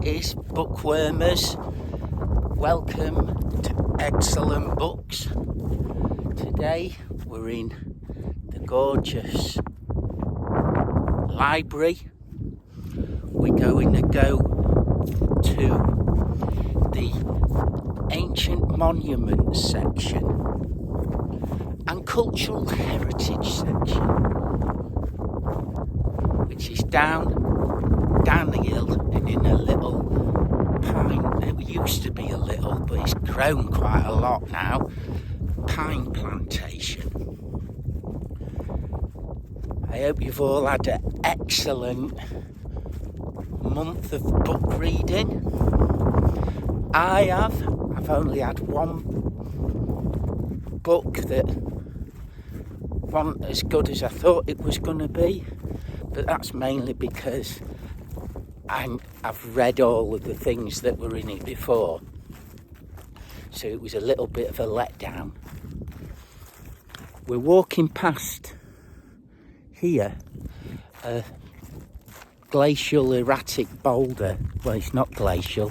is bookwormers. Welcome to Excellent Books. Today we're in the gorgeous library. We're going to go to the Ancient Monuments section and Cultural Heritage section, which is down the hill and in a little pine. It used to be a little, but it's grown quite a lot now. Pine plantation. I hope you've all had an excellent month of book reading. I have. I've only had one book that wasn't as good as I thought it was going to be, but that's mainly because I've read all of the things that were in it before, so it was a little bit of a letdown. We're walking past here a glacial erratic boulder. Well, it's not glacial,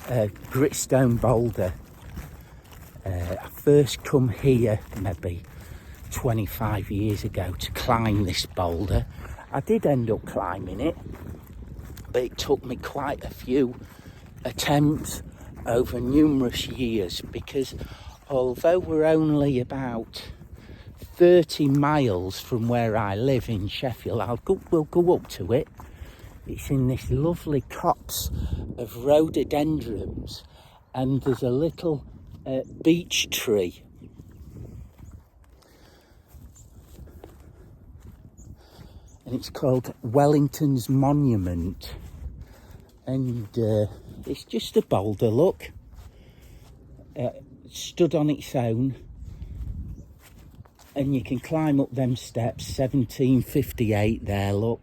gritstone boulder. I first come here maybe 25 years ago to climb this boulder. I did end up climbing it, but it took me quite a few attempts over numerous years, because although we're only about 30 miles from where I live in Sheffield, we'll go up to it. It's in this lovely copse of rhododendrons, and there's a little beech tree. And it's called Wellington's Monument. And it's just a boulder, look. Stood on its own. And you can climb up them steps, 1758 there, look.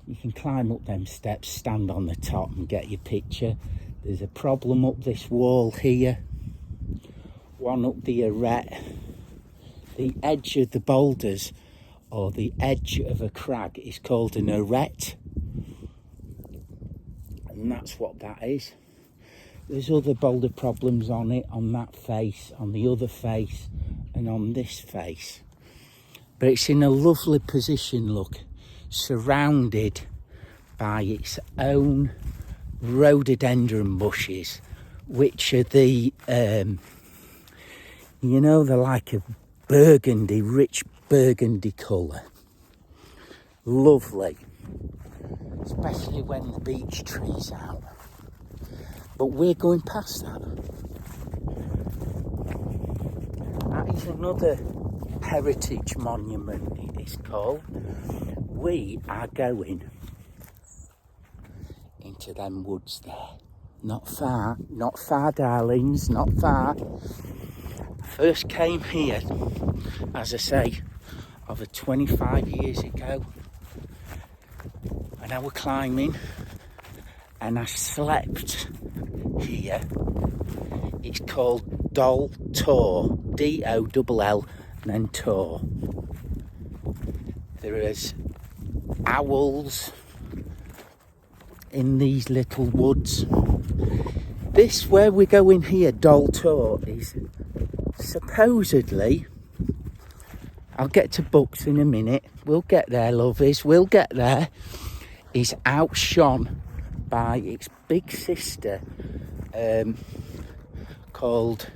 You can climb up them steps, stand on the top and get your picture. There's a problem up this wall here. One up the arete. The edge of the boulders, or the edge of a crag, is called an arete. And that's what that is. There's other boulder problems on it, on that face, on the other face, and on this face. But it's in a lovely position, look, surrounded by its own rhododendron bushes, which are the, they're like a burgundy, rich burgundy colour. Lovely, especially when the beech tree's out. But we're going past that. That is another heritage monument, it is called. We are going into them woods there. Not far, darlings, not far. First came here, as I say, over 25 years ago, when I was climbing, and I slept here. It's called Doll Tor, D-O-L-L, and then Tor. There is owls in these little woods. This, where we're going here, Doll Tor, is supposedly, I'll get to books in a minute, we'll get there, lovies, we'll get there, is outshone by its big sister, called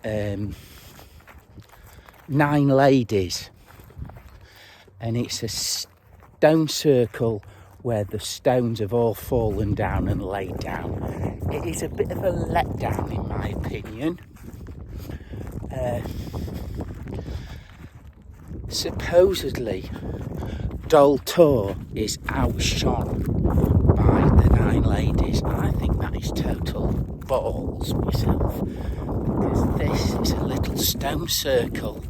Nine Ladies, and it's a stone circle where the stones have all fallen down and laid down. It is a bit of a letdown, in my opinion. Supposedly Doll Tor is outshone by the Nine Ladies. I think that is total balls myself, because this is a little stone circle,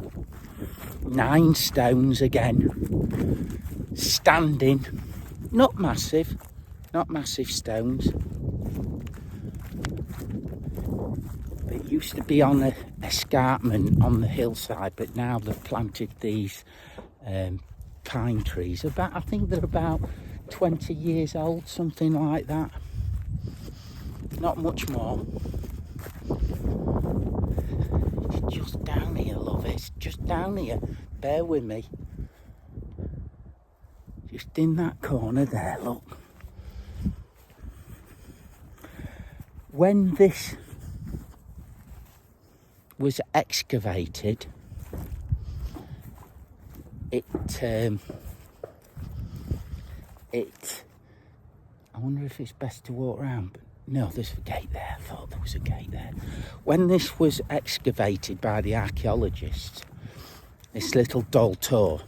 9 stones again, standing, not massive stones, but it used to be on a escarpment on the hillside, but now they've planted these pine trees. I think they're about 20 years old, something like that. Not much more. It's just down here, love. It's just down here. Bear with me. Just in that corner there, look. When this was excavated, it I wonder if it's best to walk around. But no, there's a gate there. I thought there was a gate there. When this was excavated by the archaeologists, this little Dolto,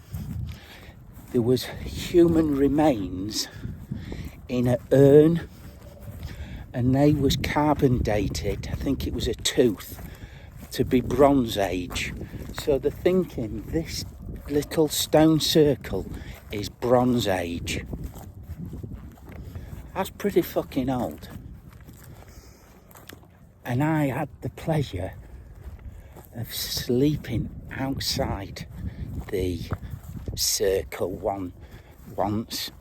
there was human remains in an urn, and they was carbon dated. I think it was a tooth to be Bronze Age. So they're thinking this little stone circle is Bronze Age. That's pretty fucking old. And I had the pleasure of sleeping outside the circle once.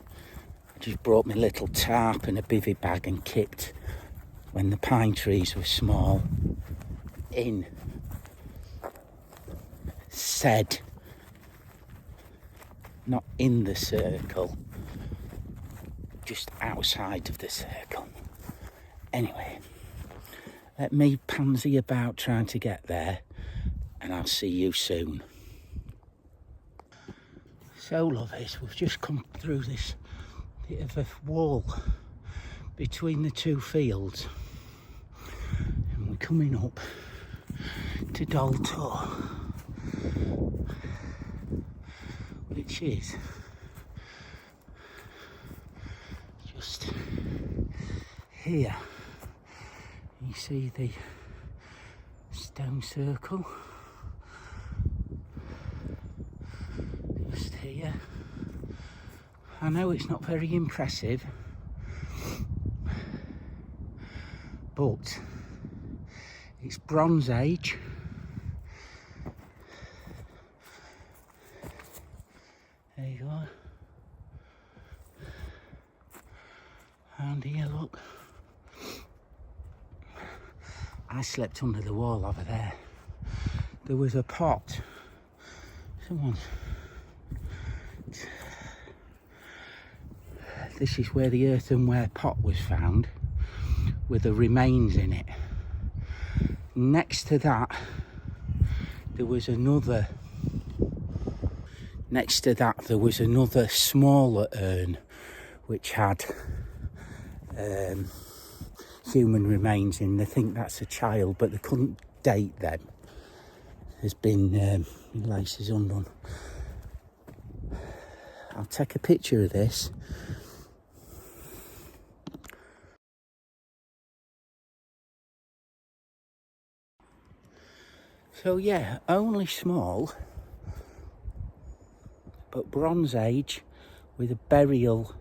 I just brought my little tarp and a bivvy bag and kicked, when the pine trees were small, in said, not in the circle, just outside of the circle. Anyway, let me pansy about trying to get there, and I'll see you soon. So, lovies, we've just come through this bit of a wall between the two fields, and we're coming up to Dolto, which is just here. You see the stone circle just here. I know it's not very impressive, but it's Bronze Age. There you go. And here, look. I slept under the wall over there. There was a pot. This is where the earthenware pot was found, with the remains in it. Next to that, there was another smaller urn, which had human remains in. They think that's a child, but they couldn't date them. There's been laces undone. I'll take a picture of this. So yeah, only small, but Bronze Age, with a burial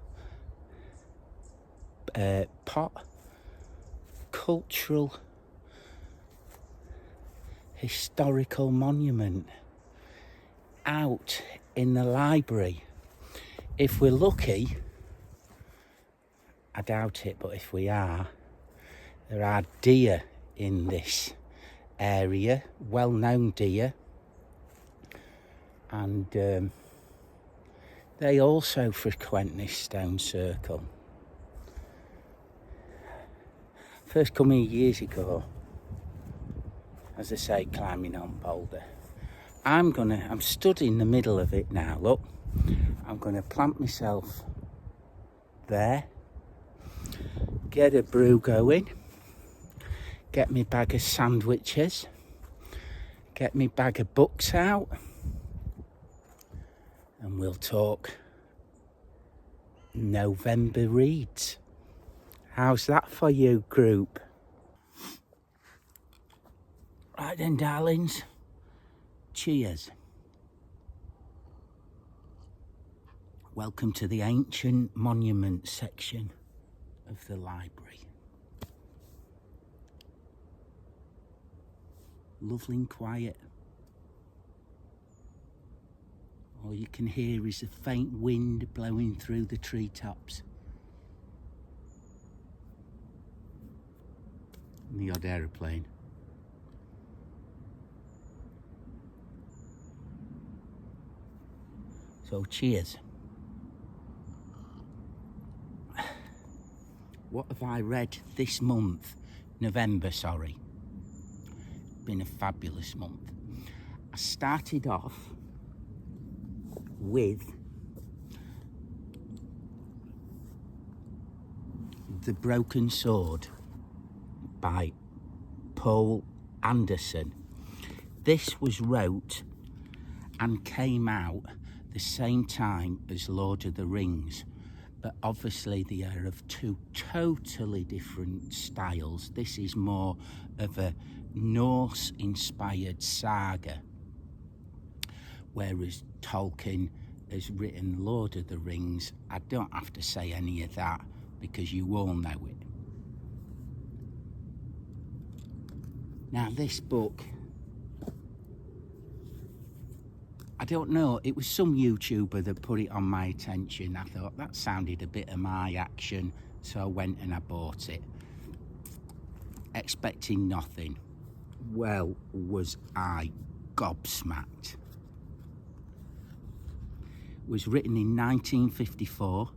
pot, cultural, historical monument out in the library. If we're lucky, I doubt it, but if we are, there are deer in this area, well-known deer, and they also frequent this stone circle. First come here years ago, as I say, climbing on boulder. I'm stood in the middle of it now, look. I'm gonna plant myself there, get a brew going, get me bag of sandwiches, get me bag of books out, and we'll talk November reads. How's that for you, group? Right then, darlings. Cheers. Welcome to the ancient monument section of the library. Lovely and quiet. All you can hear is the faint wind blowing through the treetops. And the odd aeroplane. So cheers. What have I read this month? November, sorry. Been a fabulous month. I started off with The Broken Sword by Paul Anderson. This was wrote and came out the same time as Lord of the Rings, but obviously they are of two totally different styles. This is more of a Norse-inspired saga, whereas Tolkien has written Lord of the Rings. I don't have to say any of that because you all know it. Now this book, I don't know, it was some YouTuber that put it on my attention. I thought that sounded a bit of my action, so I went and I bought it, expecting nothing. Well, was I gobsmacked. It was written in 1954.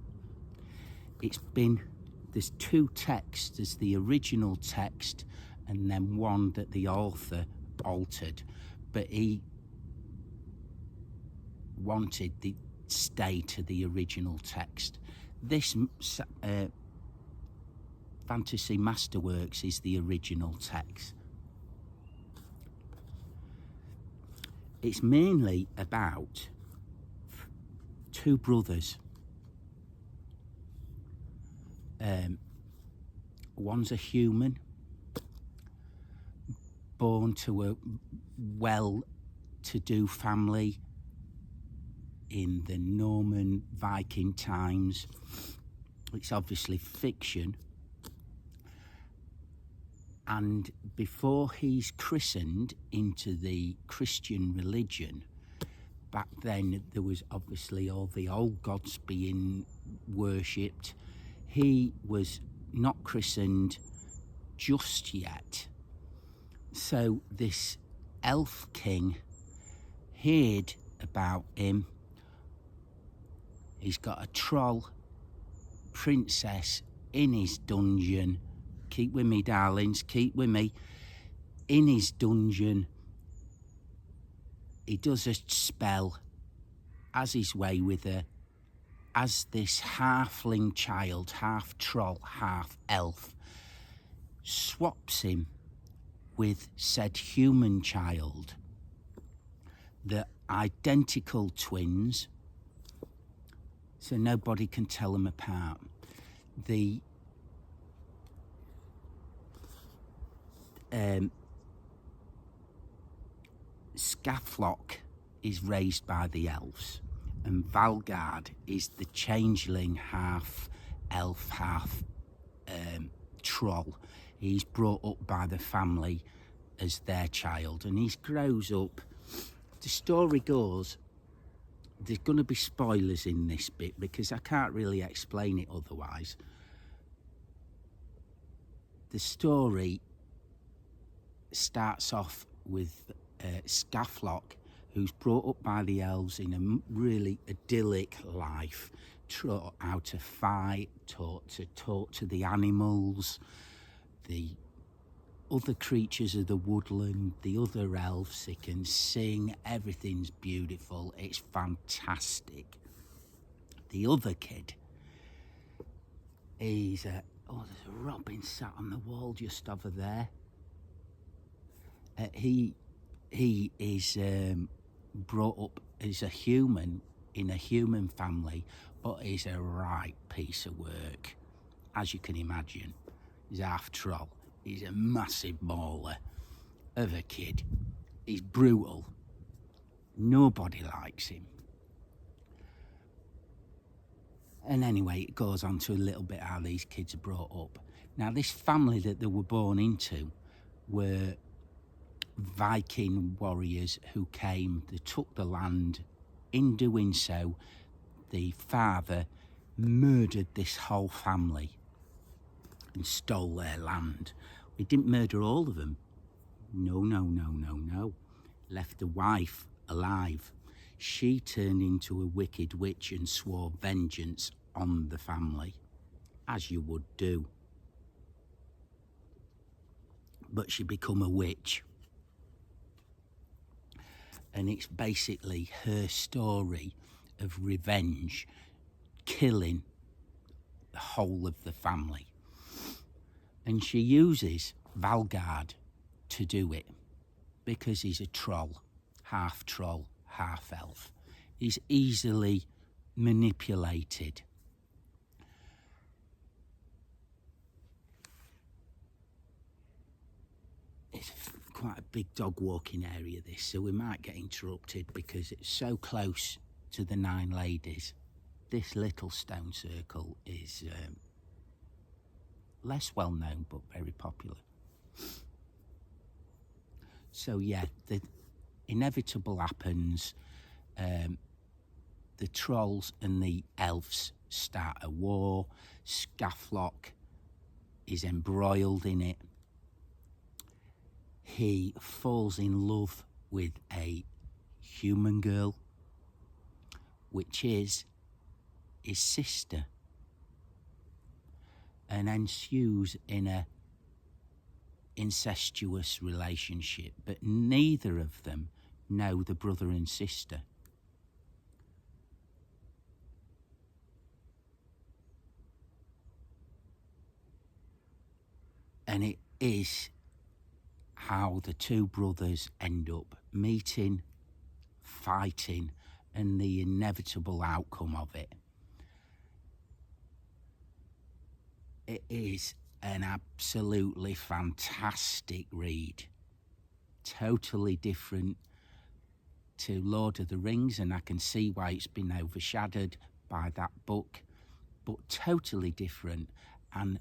There's two texts. There's the original text and then one that the author altered, but he wanted to stay to the original text. This Fantasy Masterworks is the original text. It's mainly about two brothers. One's a human, born to a well-to-do family in the Norman Viking times. It's obviously fiction. And before he's christened into the Christian religion, back then there was obviously all the old gods being worshipped. He was not christened just yet. So this elf king heard about him. He's got a troll princess in his dungeon. Keep with me, darlings, keep with me. In his dungeon, he does a spell, has his way with her, as this halfling child, half troll, half elf, swaps him with said human child. They're identical twins, so nobody can tell them apart. The Skaflock is raised by the elves, and Valgard is the changeling, half elf, half troll. He's brought up by the family as their child, and he grows up. The story goes, there's going to be spoilers in this bit because I can't really explain it otherwise. The story starts off with Skaflock, who's brought up by the elves in a really idyllic life, taught how to fight, taught to talk to the animals, the other creatures of the woodland, the other elves. He can sing, everything's beautiful, it's fantastic. The other kid, he's there's a robin sat on the wall just over there. He is brought up as a human in a human family, but he's a right piece of work, as you can imagine. He's half troll. He's a massive mauler of a kid. He's brutal. Nobody likes him. And anyway, it goes on to a little bit how these kids are brought up. Now, this family that they were born into were Viking warriors who came, they took the land in doing so, the father murdered this whole family and stole their land. He didn't murder all of them. No. Left the wife alive. She turned into a wicked witch and swore vengeance on the family, as you would do. But she become a witch. And it's basically her story of revenge, killing the whole of the family. And she uses Valgard to do it because he's a troll, half elf. He's easily manipulated. It's quite a big dog walking area, this, so we might get interrupted because it's so close to the Nine Ladies. This little stone circle is less well known but very popular. So yeah, the inevitable happens. The trolls and the elves start a war. Skafloc is embroiled in it. He falls in love with a human girl, which is his sister, and ensues in a incestuous relationship, but neither of them know the brother and sister. And it is how the two brothers end up meeting, fighting, and the inevitable outcome of it. It is an absolutely fantastic read. Totally different to Lord of the Rings, and I can see why it's been overshadowed by that book, but totally different and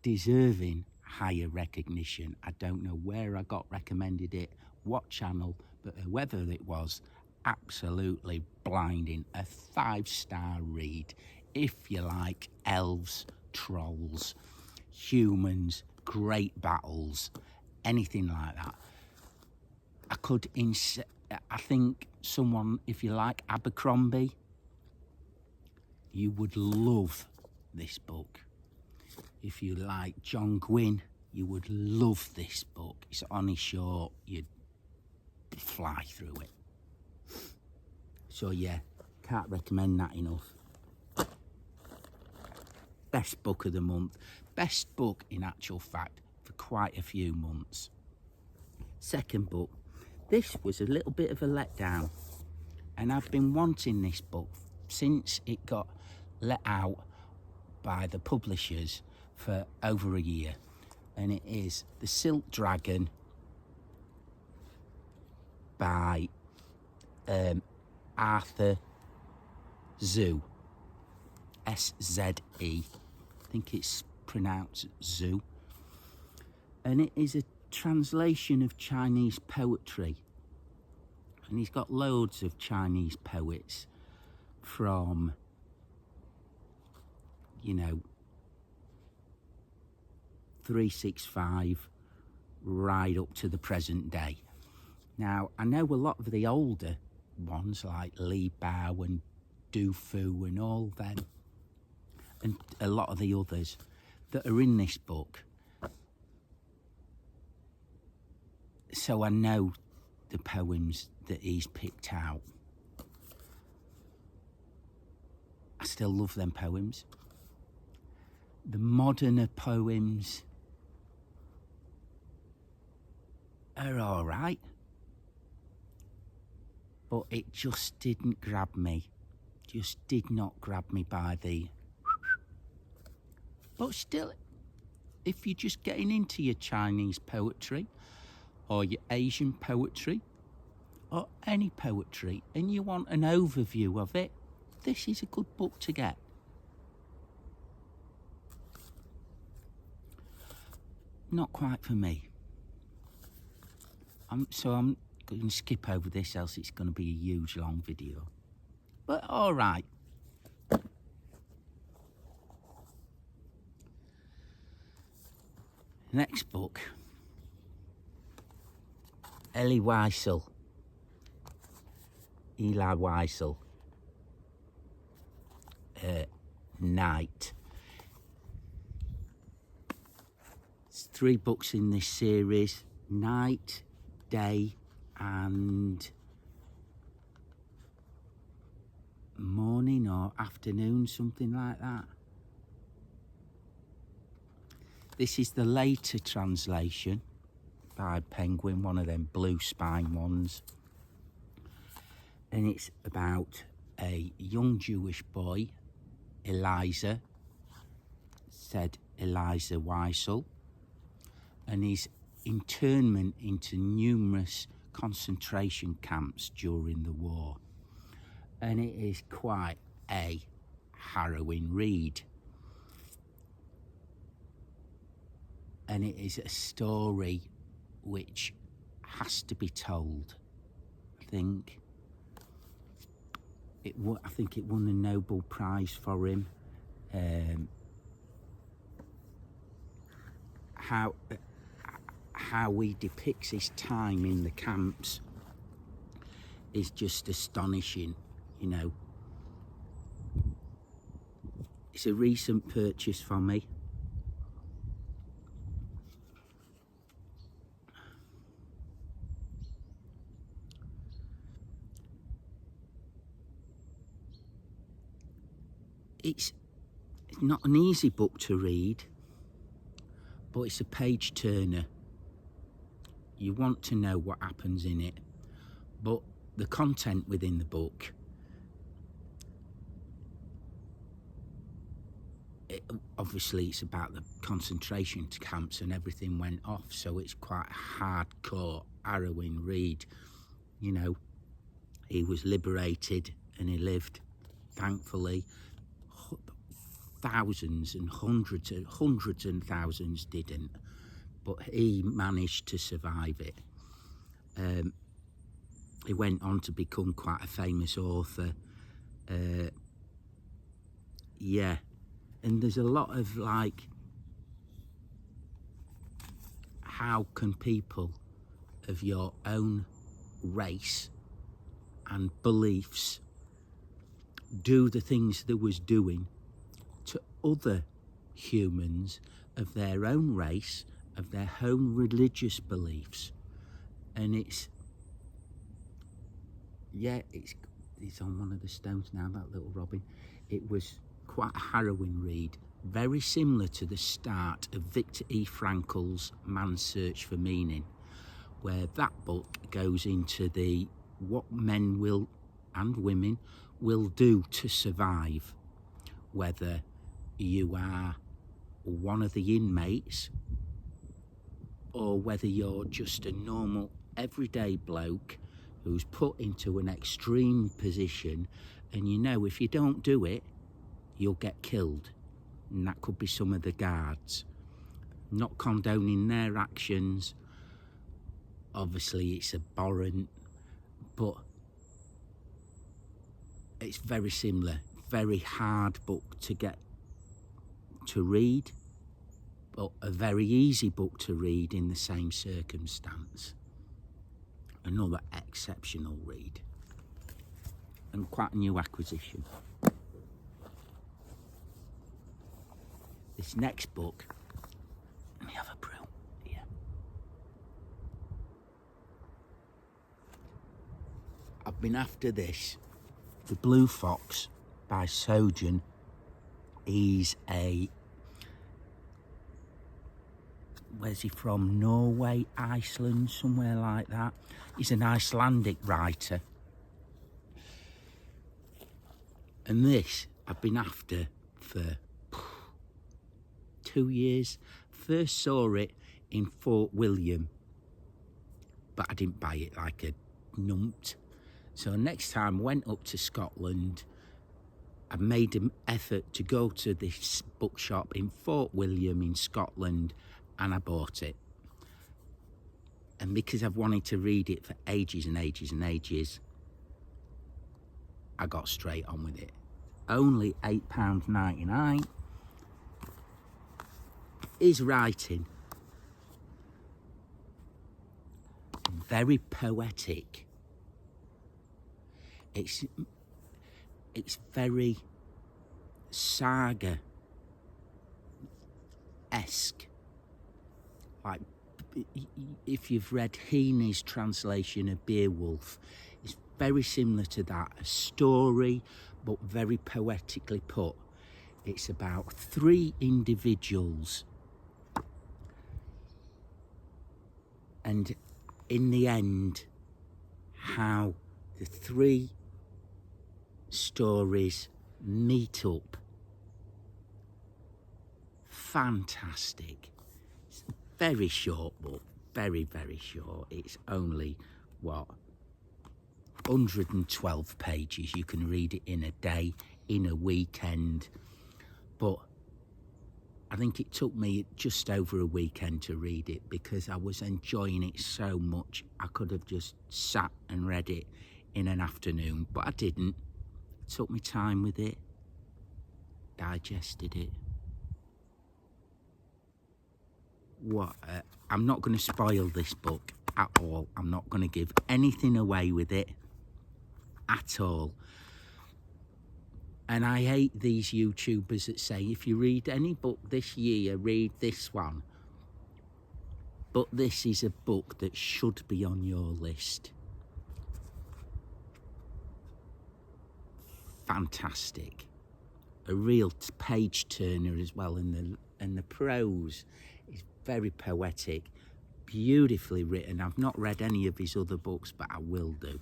deserving higher recognition. I don't know where I got recommended it, what channel, but whoever it was, absolutely blinding. A 5-star read if you like elves, trolls, humans, great battles, anything like that. I think someone, if you like Abercrombie, you would love this book. If you like John Gwynne, you would love this book. It's only short, you'd fly through it. So yeah, can't recommend that enough. Best book of the month. Best book, in actual fact, for quite a few months. Second book. This was a little bit of a letdown. And I've been wanting this book since it got let out by the publishers for over a year. And it is The Silk Dragon by Arthur Zhu. S-Z-E. I think it's pronounced Zhu. And it is a translation of Chinese poetry. And he's got loads of Chinese poets from, 365 right up to the present day. Now, I know a lot of the older ones like Li Bao and Du Fu and all them, and a lot of the others that are in this book. So I know the poems that he's picked out. I still love them poems. The moderner poems are all right, but it just didn't grab me. Just did not grab me by the... But still, if you're just getting into your Chinese poetry or your Asian poetry or any poetry and you want an overview of it, this is a good book to get. Not quite for me. I'm going to skip over this, else it's going to be a huge long video. But all right. Next book, Eli Wiesel. Night. It's 3 books in this series: Night, Day, and Morning or Afternoon, something like that. This is the later translation by Penguin, one of them blue spine ones. And it's about a young Jewish boy, Eliza, said Eliza Wiesel, and his internment into numerous concentration camps during the war. And it is quite a harrowing read. And it is a story which has to be told. I think it won the Nobel Prize for him. How he depicts his time in the camps is just astonishing, you know. It's a recent purchase for me. It's not an easy book to read, but it's a page turner. You want to know what happens in it, but the content within the book, obviously it's about the concentration camps and everything went off, so it's quite a hardcore, harrowing read. You know, he was liberated and he lived, thankfully. Thousands and hundreds and thousands didn't, but he managed to survive it. He went on to become quite a famous author. Yeah, and there's a lot of like, how can people of your own race and beliefs do the things they was doing to other humans of their own race, of their own religious beliefs. And it's on one of the stones now, that little robin. It was quite a harrowing read, very similar to the start of Viktor E. Frankl's Man's Search for Meaning, where that book goes into what men will and women will do to survive, whether you are one of the inmates or whether you're just a normal everyday bloke who's put into an extreme position, and you know if you don't do it you'll get killed. And that could be some of the guards. Not condoning their actions, obviously it's abhorrent, but it's very similar. Very hard book to get to read, but a very easy book to read in the same circumstance. Another exceptional read and quite a new acquisition. This next book, let me have a brew here. I've been after this, The Blue Fox by Sojourn. He's where's he from? Norway, Iceland, somewhere like that. He's an Icelandic writer. And this I've been after for 2 years. First saw it in Fort William, but I didn't buy it like a numpty. So next time I went up to Scotland, I made an effort to go to this bookshop in Fort William in Scotland, and I bought it. And because I've wanted to read it for ages and ages and ages, I got straight on with it. Only £8.99. His writing, very poetic. It's very saga-esque. Like, if you've read Heaney's translation of Beowulf, it's very similar to that. A story, but very poetically put. It's about 3 individuals, and in the end, how the 3 stories meet up. Fantastic. It's a very short book, very, very short. It's only, 112 pages. You can read it in a day, in a weekend. But I think it took me just over a weekend to read it because I was enjoying it so much. I could have just sat and read it in an afternoon, but I didn't. Took me time with it, digested it. I'm not going to spoil this book at all. I'm not going to give anything away with it at all. And I hate these YouTubers that say, if you read any book this year, read this one. But this is a book that should be on your list. Fantastic. A real page turner as well, and the prose is very poetic, beautifully written. I've not read any of his other books, but I will do.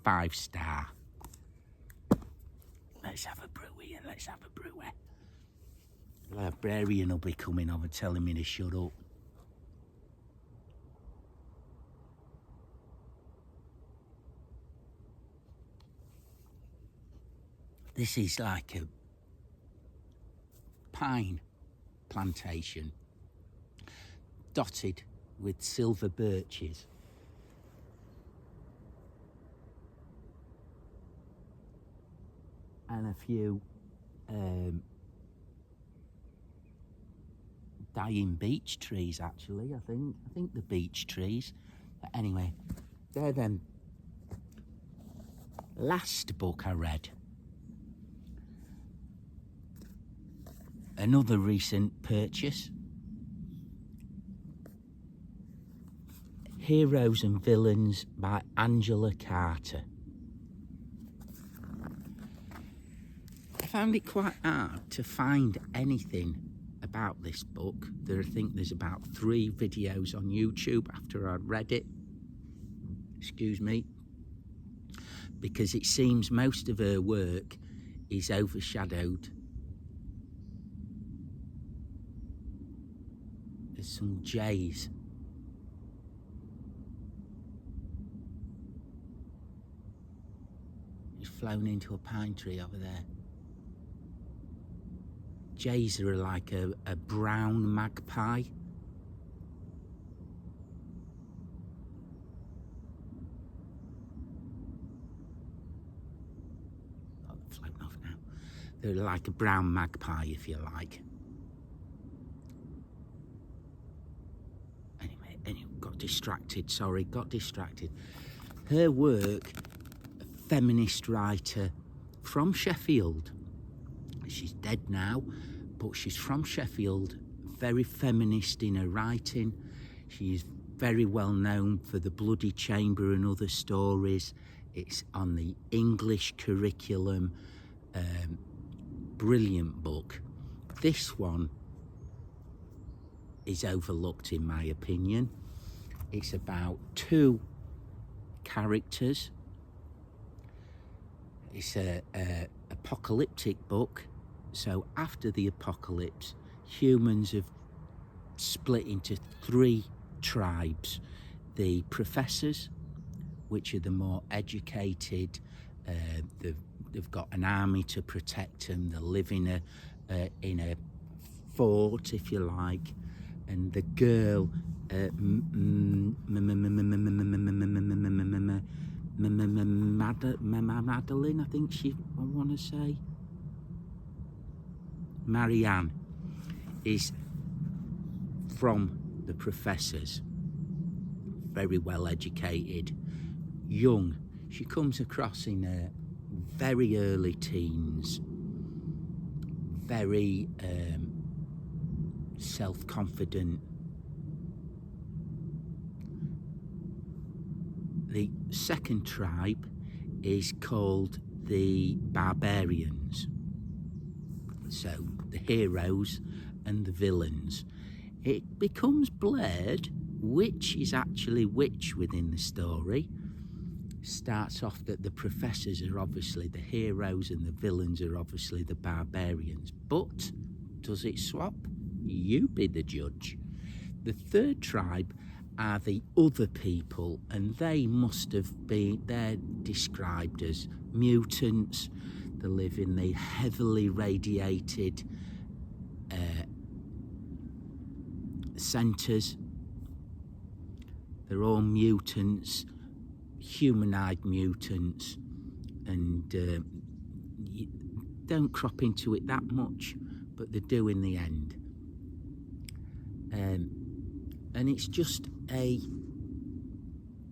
5 star. Let's have a brewy and let's have a brewer. The librarian will be coming over telling me to shut up. This is like a pine plantation dotted with silver birches. And a few dying beech trees, actually. I think the beech trees. But anyway, they're the last book I read. Another recent purchase. Heroes and Villains by Angela Carter. I found it quite hard to find anything about this book. I think there's about 3 videos on YouTube after I'd read it. Excuse me. Because it seems most of her work is overshadowed. There's some jays. He's flown into a pine tree over there. Jays are like a brown magpie. Oh, they've flown off now. They're like a brown magpie, if you like. Anyway, got distracted. Her work, a feminist writer from Sheffield. She's dead now, but she's from Sheffield, very feminist in her writing. She is very well known for The Bloody Chamber and Other Stories. It's on the English curriculum. Brilliant book. This one is overlooked in my opinion. It's about 2 characters. It's a apocalyptic book. So after the apocalypse, humans have split into 3 tribes. The professors, which are the more educated, they've got an army to protect them. They live in a fort, if you like. And the girl Madeline, I think I want to say. Marianne is from the professors, very well educated, young. She comes across in her very early teens, very self-confident. The second tribe is called the Barbarians. So the heroes and the villains. It becomes blurred which is actually which within the story. Starts off that the professors are obviously the heroes and the villains are obviously the barbarians. But does it swap? You be the judge. The third tribe are the other people, and they must have been, they're described as mutants. They live in the heavily radiated centres. They're all mutants, humanoid mutants, and don't crop into it that much, but they do in the end. And it's just a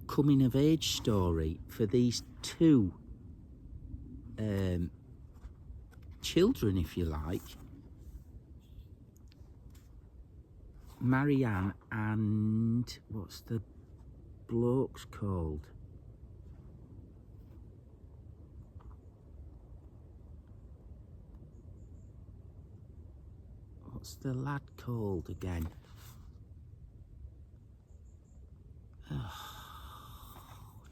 coming of age story for these two children, if you like, Marianne and what's the bloke's called? What's the lad called again? Oh,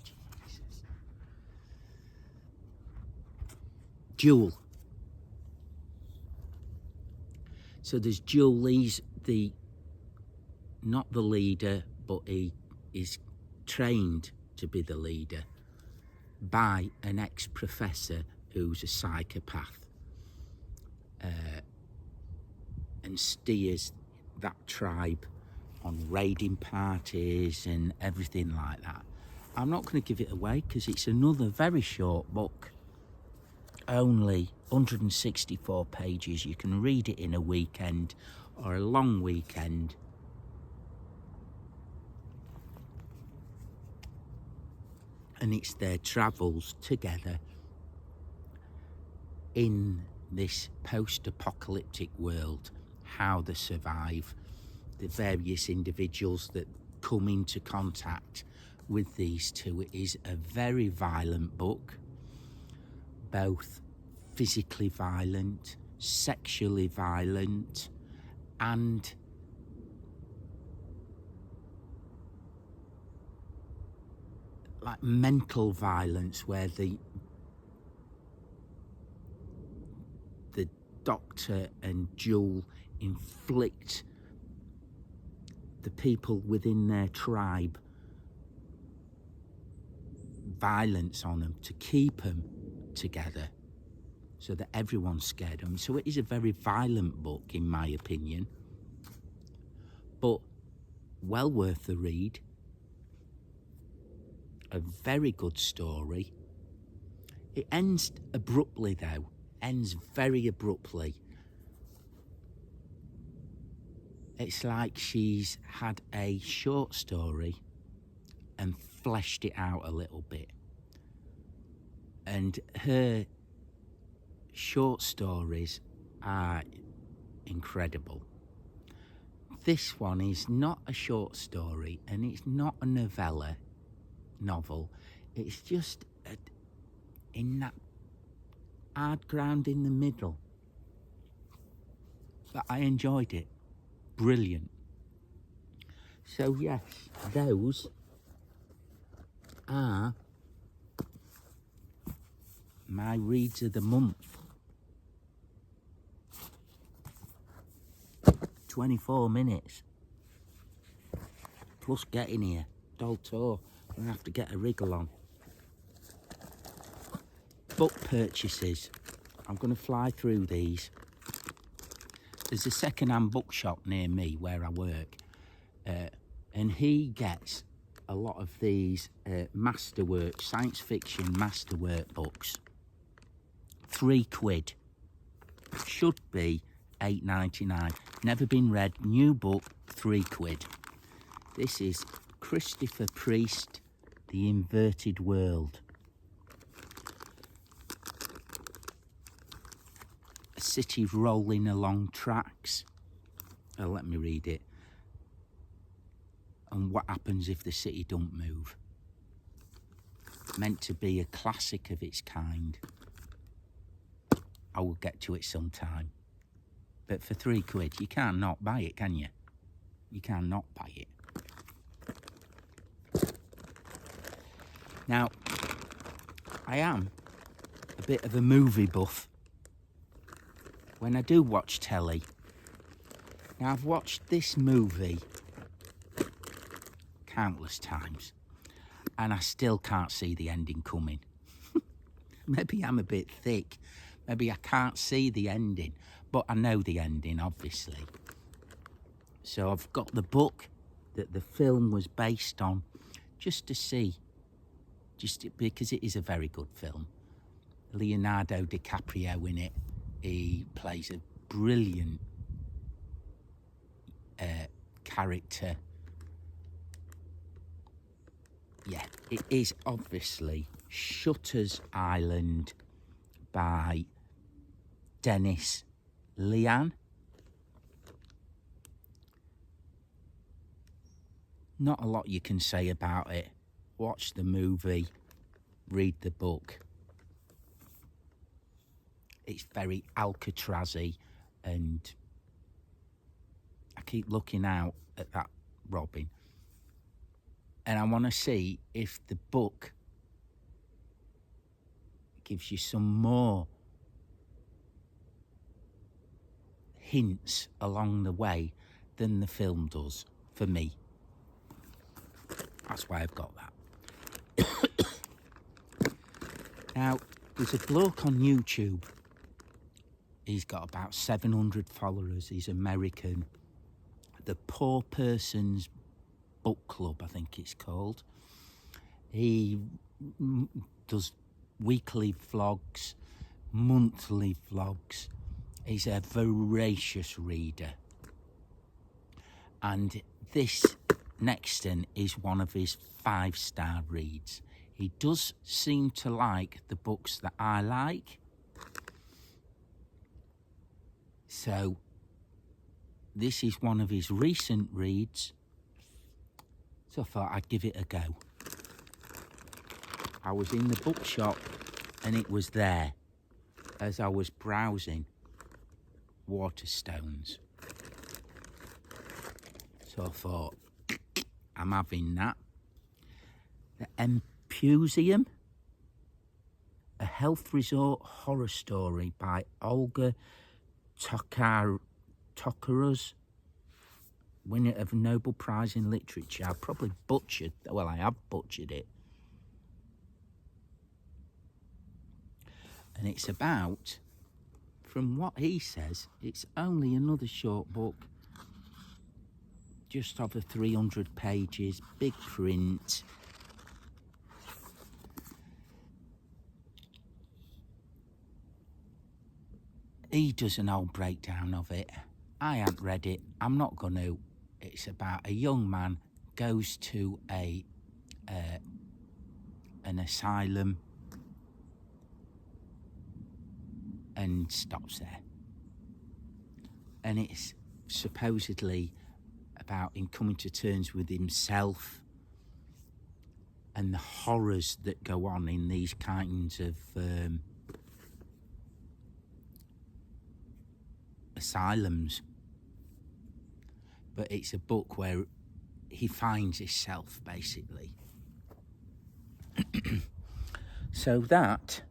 Jesus. Jewel. So there's Jewel, he's not the leader, but he is trained to be the leader by an ex-professor who's a psychopath, and steers that tribe on raiding parties and everything like that. I'm not going to give it away because it's another very short book, only 164 pages. You can read it in a weekend or a long weekend. And it's their travels together in this post-apocalyptic world, how they survive, the various individuals that come into contact with these two. It is a very violent book, both physically violent, sexually violent, and like mental violence, where the Doctor and Jewel inflict the people within their tribe violence on them to keep them together so that everyone's scared of them. So it is a very violent book, in my opinion, but well worth the read. A very good story. It ends abruptly though, ends very abruptly. It's like she's had a short story and fleshed it out a little bit. And her short stories are incredible. This one is not a short story and it's not a novel. It's just in that hard ground in the middle. But I enjoyed it. Brilliant. So yes, those are my reads of the month. 24 minutes. Plus getting here. Dolto. I'm going to have to get a wriggle on. Book purchases. I'm going to fly through these. There's a second-hand bookshop near me where I work, and and he gets a lot of these masterwork, science fiction masterwork books. £3. Should be £8.99. Never been read. New book, £3. This is Christopher Priest, The Inverted World. A city rolling along tracks. Oh, let me read it. And what happens if the city don't move? Meant to be a classic of its kind. I will get to it sometime. But for £3, you can't not buy it, can you? You can't not buy it. Now, I am a bit of a movie buff when I do watch telly. Now, I've watched this movie countless times, and I still can't see the ending coming. Maybe I'm a bit thick. Maybe I can't see the ending, but I know the ending, obviously. So I've got the book that the film was based on, just to see, because it is a very good film. Leonardo DiCaprio in it. He plays a brilliant character. Yeah, it is obviously Shutter's Island by Dennis Lehane. Not a lot you can say about it. Watch the movie, read the book. It's very Alcatraz-y, and I keep looking out at that robin, and I want to see if the book gives you some more hints along the way than the film does, for me. That's why I've got that. Now, there's a bloke on YouTube. He's got about 700 followers. He's American. The Poor Person's Book Club, I think it's called. He does weekly vlogs, monthly vlogs. He's a voracious reader. And this Nexton is one of his 5-star reads. He does seem to like the books that I like. So this is one of his recent reads. So I thought I'd give it a go. I was in the bookshop and it was there as I was browsing Waterstones. So I thought, I'm having that. The Empusium, a health resort horror story by Olga Tokarczuk, winner of Nobel Prize in Literature. I probably butchered, well, I have butchered it. And it's about, from what he says, it's only another short book, just over 300 pages, big print. He does an old breakdown of it. I haven't read it. I'm not going to. It's about a young man goes to an asylum and stops there. And it's supposedly about him coming to terms with himself and the horrors that go on in these kinds of asylums. But it's a book where he finds himself, basically. So that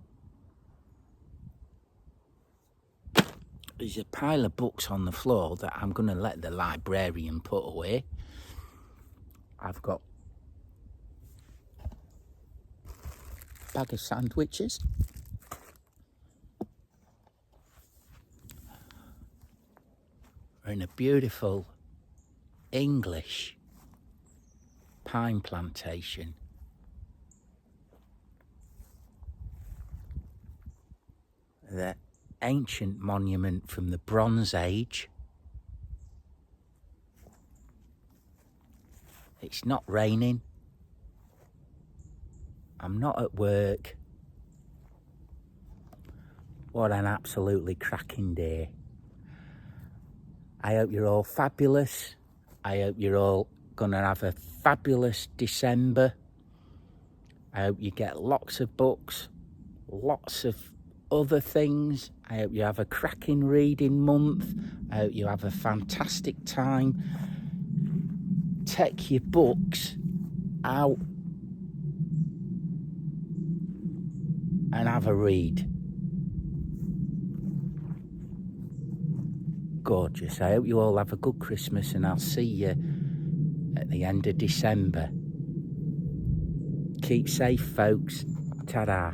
is a pile of books on the floor that I'm going to let the librarian put away. I've got a bag of sandwiches. We're in a beautiful English pine plantation. The ancient monument from the Bronze Age. It's not raining. I'm not at work. What an absolutely cracking day. I hope you're all fabulous. I hope you're all gonna have a fabulous December. I hope you get lots of books, lots of other things. I hope you have a cracking reading month. I hope you have a fantastic time. Take your books out and have a read. Gorgeous. I hope you all have a good Christmas, and I'll see you at the end of December. Keep safe, folks. Ta-da.